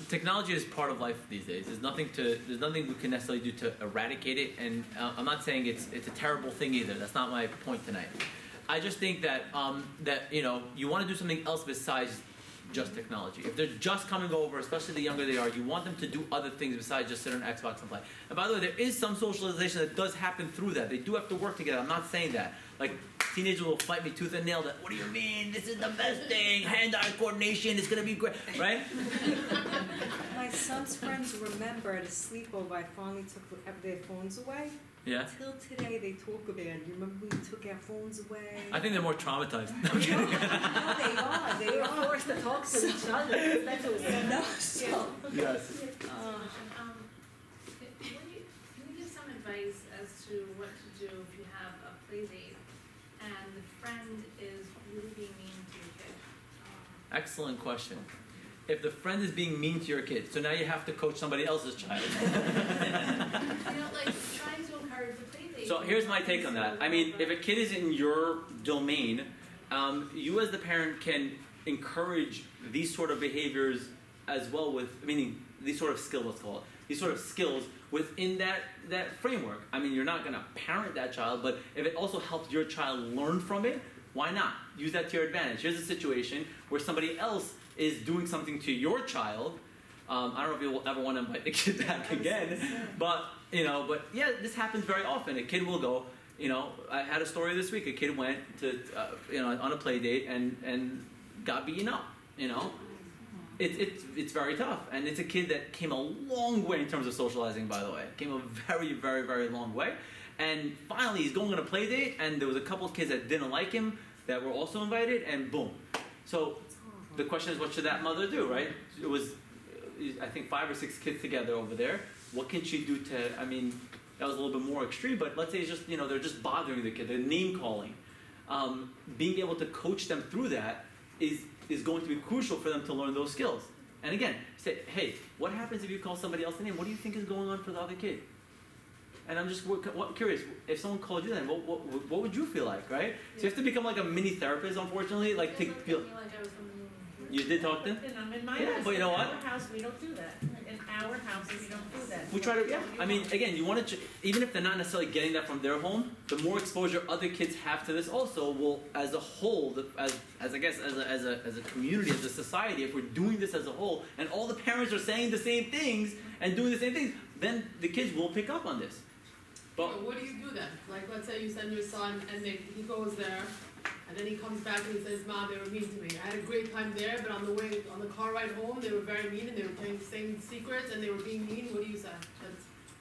Technology is part of life these days. There's nothing we can necessarily do to eradicate it, and I'm not saying it's a terrible thing either. That's not my point tonight. I just think that you want to do something else besides just technology. If they're just coming over, especially the younger they are, you want them to do other things besides just sit on Xbox and play. And by the way, there is some socialization that does happen through that. They do have to work together. I'm not saying that. Like, teenagers will fight me tooth and nail that, what do you mean? This is the best thing. Hand-eye coordination is going to be great, right? My son's friends remember at a sleepover I finally took their phones away. Yeah. Till today they talk about it. You remember when we took our phones away? I think they're more traumatized. No, I'm No, kidding. they They were are. forced to talk to each other. That's what it No, was. so. Yes. Can you give some advice as to what to do if you have a play date and the friend is really being mean to your kid? Excellent question. If the friend is being mean to your kid, so now you have to coach somebody else's child. You know, like trying to encourage the play date. So here's my take on that. I mean, if a kid is in your domain, you as the parent can encourage these sort of behaviors as well meaning these sort of skills, let's call it. These sort of skills within that framework. I mean, you're not going to parent that child, but if it also helps your child learn from it, why not? Use that to your advantage. Here's a situation where somebody else is doing something to your child. I don't know if you'll ever want to invite the kid back again, but yeah, this happens very often. A kid will go, I had a story this week. A kid went to, on a play date and got beaten up. It's very tough, and it's a kid that came a long way in terms of socializing. By the way, came a very, very, very long way. And finally, he's going on a play date, and there was a couple of kids that didn't like him that were also invited, and boom. So the question is, what should that mother do, right? It was, I think, 5 or 6 kids together over there. What can she do to, I mean, that was a little bit more extreme, but let's say it's just, they're just bothering the kid, they're name calling. Being able to coach them through that is going to be crucial for them to learn those skills. And again, say, hey, what happens if you call somebody else a name? What do you think is going on for the other kid? And I'm just curious, if someone called you then, what would you feel like, right? So you have to become like a mini therapist, unfortunately, like to feel. You did talk to them? In my Yeah, house, but you know what? In our house, we don't do that. In our house, we don't do that. We try to, yeah. I mean, again, you want to, even if they're not necessarily getting that from their home, the more exposure other kids have to this also will, as a whole, as I guess, as a community, as a society, if we're doing this as a whole, and all the parents are saying the same things and doing the same things, then the kids will pick up on this. But what do you do then? Like, let's say you send your son and he goes there, and then he comes back and he says, Mom, they were mean to me. I had a great time there, but on the car ride home, they were very mean and they were saying secrets and they were being mean. What do you say?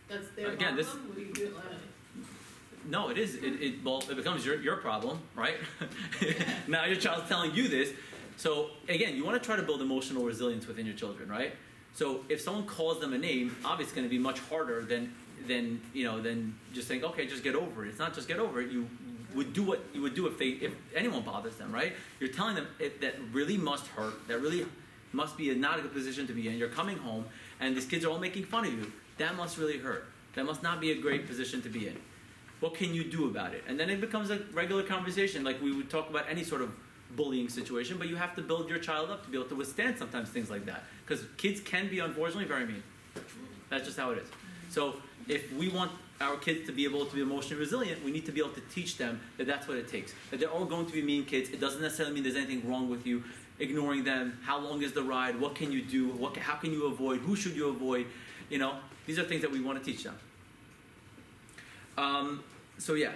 That's their Again, problem? What do you do? No, it is. It becomes your problem, right? Now your child's telling you this. So again, you want to try to build emotional resilience within your children, right? So if someone calls them a name, obviously it's going to be much harder than just saying, okay, just get over it. It's not just get over it. You would do what you would do if anyone bothers them, right? You're telling them that really must hurt. That really must be not a good position to be in. You're coming home and these kids are all making fun of you. That must really hurt. That must not be a great position to be in. What can you do about it? And then it becomes a regular conversation, like we would talk about any sort of bullying situation, but you have to build your child up to be able to withstand sometimes things like that. Because kids can be, unfortunately, very mean. That's just how it is. So if we want our kids to be able to be emotionally resilient, we need to be able to teach them that that's what it takes. That they're all going to be mean kids. It doesn't necessarily mean there's anything wrong with you. Ignoring them, how long is the ride, what can you do, how can you avoid, who should you avoid, these are things that we want to teach them. So yeah,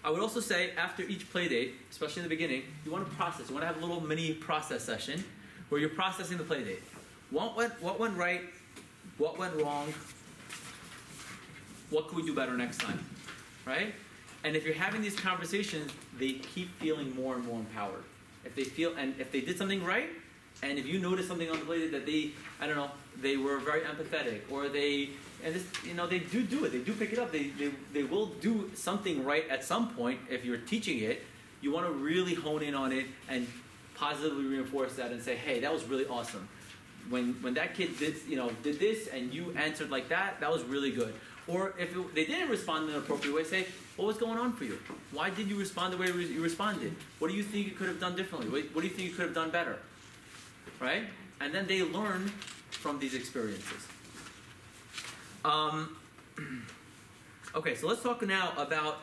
I would also say after each play date, especially in the beginning, you want to process. You want to have a little mini process session where you're processing the play date. What went right? What went wrong? What could we do better next time? Right? And if you're having these conversations, they keep feeling more and more empowered. If they did something right, and if you notice something on the play date that they were very empathetic, or they do it. They do pick it up. They will do something right at some point if you're teaching it. You want to really hone in on it and positively reinforce that and say, hey, that was really awesome. when that kid did this and you answered like that, that was really good. Or if they didn't respond in an appropriate way, say, what was going on for you? Why did you respond the way you responded? What do you think you could have done differently? What do you think you could have done better? Right? And then they learn from these experiences. Okay, so let's talk now about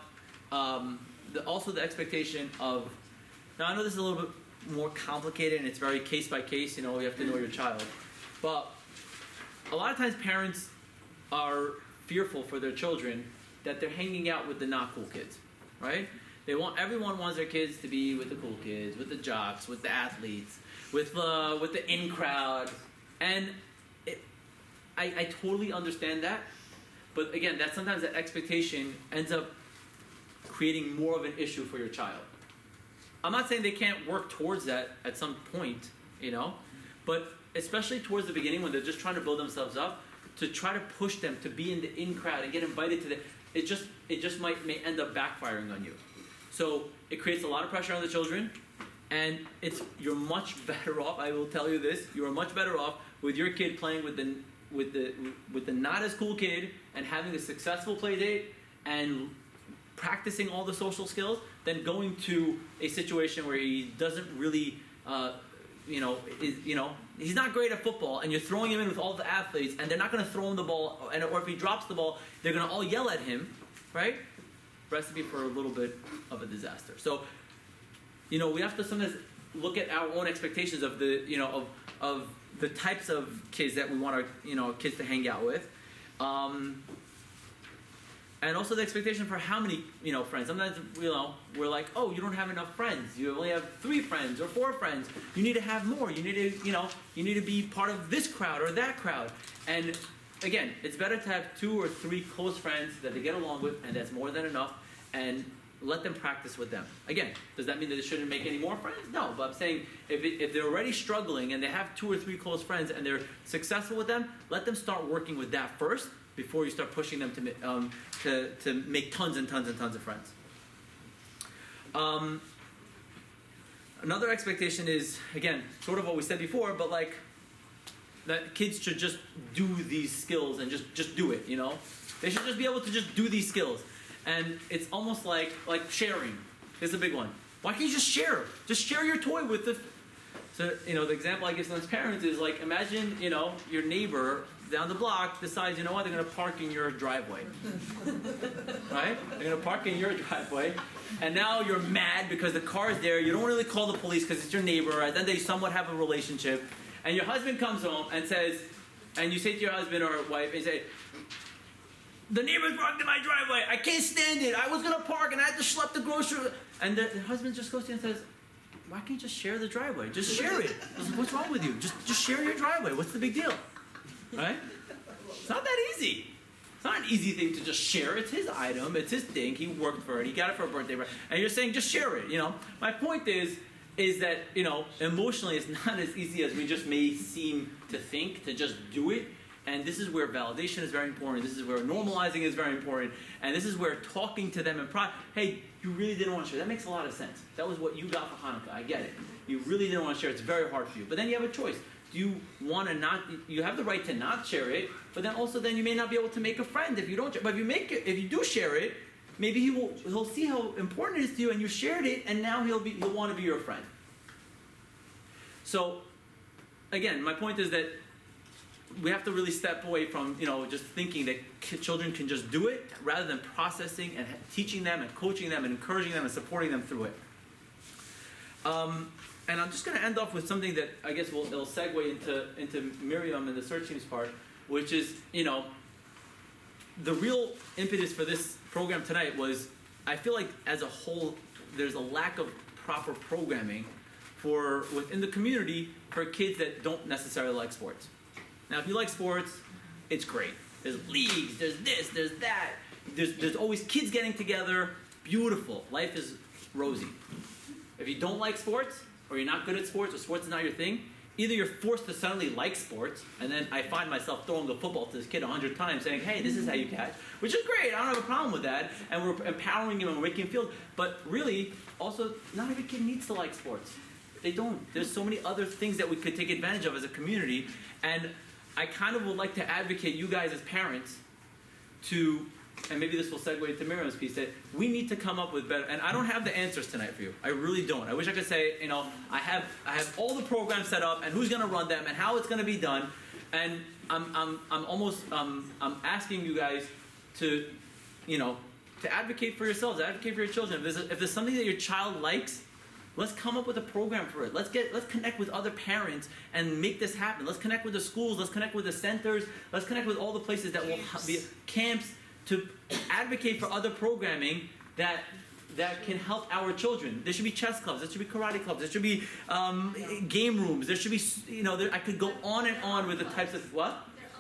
also the expectation of, now I know this is a little bit more complicated and it's very case by case, you have to know your child. But a lot of times parents are fearful for their children that they're hanging out with the not cool kids, right? Everyone wants their kids to be with the cool kids, with the jocks, with the athletes, with the in crowd, and I totally understand that. But again, sometimes that expectation ends up creating more of an issue for your child. I'm not saying they can't work towards that at some point, but especially towards the beginning when they're just trying to build themselves up, to try to push them to be in the in crowd and get invited to it just may end up backfiring on you. So it creates a lot of pressure on the children, and you're much better off. I will tell you this: you are much better off with your kid playing with the not as cool kid and having a successful play date and practicing all the social skills than going to a situation where he doesn't really he's not great at football, and you're throwing him in with all the athletes, and they're not going to throw him the ball, or if he drops the ball, they're going to all yell at him, right? Recipe for a little bit of a disaster. So, we have to sometimes look at our own expectations of of the types of kids that we want our kids to hang out with, and also the expectation for how many friends. Sometimes we're like, oh, you don't have enough friends. You only have 3 friends or 4 friends. You need to have more. You need to you need to be part of this crowd or that crowd. And again, it's better to have 2 or 3 close friends that they get along with, and that's more than enough. And let them practice with them. Again, does that mean that they shouldn't make any more friends? No, but I'm saying if they're already struggling and they have 2 or 3 close friends and they're successful with them, let them start working with that first before you start pushing them to make tons and tons and tons of friends. Another expectation is, again, sort of what we said before, but that kids should just do these skills and just do it, They should just be able to just do these skills. And it's almost like sharing is a big one. Why can't you just share? Just share your toy with the... So, the example I give to parents is imagine, your neighbor down the block decides, they're going to park in your driveway. Right? They're going to park in your driveway. And now you're mad because the car's there. You don't really call the police because it's your neighbor. And then they somewhat have a relationship. And your husband comes home and says, and you say to your husband or wife, and you say, the neighbor's parked in my driveway. I can't stand it. I was going to park and I had to schlep the grocery. And the husband just goes to you and says, why can't you just share the driveway? Just share it. What's wrong with you? Just share your driveway. What's the big deal? Right? It's not that easy. It's not an easy thing to just share. It's his item. It's his thing. He worked for it. He got it for a birthday. And you're saying just share it. My point is that, emotionally it's not as easy as we just may seem to think to just do it. And this is where validation is very important. This is where normalizing is very important. And this is where talking to them and hey, you really didn't want to share. That makes a lot of sense. That was what you got for Hanukkah. I get it. You really didn't want to share. It's very hard for you. But then you have a choice. Do you want to not? You have the right to not share it. But then you may not be able to make a friend if you don't share. But if you do share it, maybe he'll see how important it is to you, and you shared it, and now he'll want to be your friend. So, again, my point is that we have to really step away from just thinking that children can just do it, rather than processing and teaching them and coaching them and encouraging them and supporting them through it. And I'm just going to end off with something that I guess it'll segue into Miriam and the search team's part, which is the real impetus for this program tonight was, I feel like as a whole there's a lack of proper programming within the community for kids that don't necessarily like sports. Now, if you like sports, it's great. There's leagues, there's this, there's that. There's always kids getting together. Beautiful. Life is rosy. If you don't like sports, or you're not good at sports, or sports is not your thing, either you're forced to suddenly like sports, and then I find myself throwing the football to this kid 100 times saying, hey, this is how you catch, which is great. I don't have a problem with that. And we're empowering him and we're making him feel. But really, also, not every kid needs to like sports. They don't. There's so many other things that we could take advantage of as a community, and I kind of would like to advocate you guys as parents to, and maybe this will segue into Miriam's piece, that we need to come up with better, and I don't have the answers tonight for you. I really don't. I wish I could say, you know, I have all the programs set up and who's going to run them and how it's going to be done, and I'm asking you guys to, you know, to advocate for yourselves, advocate for your children. If there's something that your child likes, let's come up with a program for it. Let's connect with other parents and make this happen. Let's connect with the schools. Let's connect with the centers. Let's connect with all the places that will be camps to advocate for other programming that can help our children. There should be chess clubs. There should be karate clubs. There should be game rooms. There should be, you know, I could go on and on with the types of what?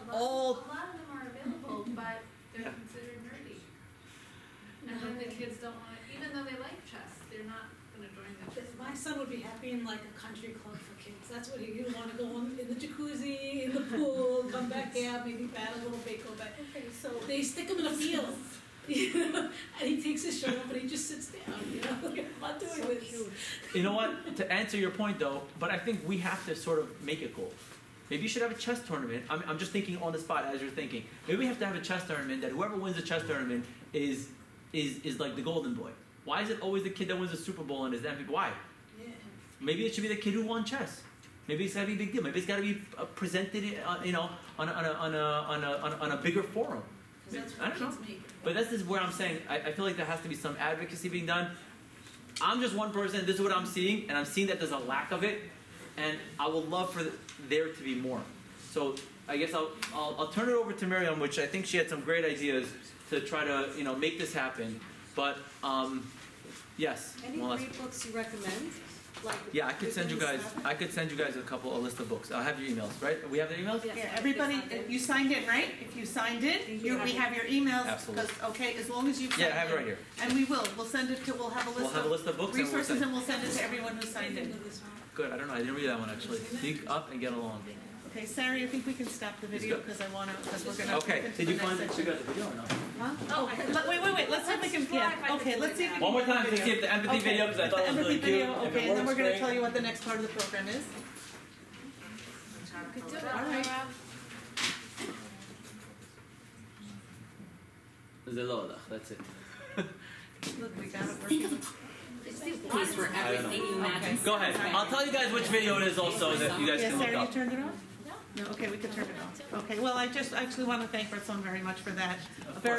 A lot of them are available, but they're considered nerdy. And then the kids don't want to, even though they like chess, they're not going to join the chess. My son would be happy in like a country club for kids. That's what he'd want to go in the jacuzzi, in the pool, come back out, maybe bat a little bit, go back. Okay, so They stick him in a field, you know, and he takes his shirt off and he just sits down, you know, I'm not doing this. You know what? To answer your point, though, but I think we have to sort of make it goal. Maybe you should have a chess tournament. I'm just thinking on the spot as you're thinking. Maybe we have to have a chess tournament that whoever wins the chess tournament is like the golden boy. Why is it always the kid that wins the Super Bowl and is the MVP? Why? Yeah. Maybe it should be the kid who won chess. Maybe it's got to be a big deal. Maybe it's got to be presented, you know, on a bigger forum. Because that's I what don't know. kids make. But this is where I'm saying I feel like there has to be some advocacy being done. I'm just one person. This is what I'm seeing, and I'm seeing that there's a lack of it, and I would love for there to be more. So I guess I'll turn it over to Miriam, which I think she had some great ideas to try to, you know, make this happen. But yes. Any well, great books you recommend? Like yeah, I could send you guys. stuff? I could send you guys a list of books. I'll have your emails, right? We have the emails. Yes. Yeah, everybody, you signed in, right? If you signed in, we have your emails. Absolutely. 'Cause, okay, as long as you've signed in. Yeah, I have it right here. And we'll send it to, we'll have a list We'll have a list of books and we'll resources send- and we'll send it to everyone who signed in. Good. I don't know. I didn't read that one actually. Speak up and get along. Okay, Sarah, I think we can stop the video good. because we're gonna. Okay. move into Did the you next find section. you guys a video or not? Huh? Oh, Wait, let's see if we can, try yeah, if I okay, can let's see if we can. One more get time the to see if the empathy Okay, video, because I thought it was empathy really cute. video, If it okay, and then works, we're gonna great. tell you what the next part of the program is. could do it. All right. That's it. Look, we got it working. Place where everything you imagine. Go ahead. I'll tell you guys which video it is also that you guys Yes, can look Sarah, you up. turned it on? No, okay, we can turn it on. Okay, well, I just actually want to thank Ratzon very much for that. Very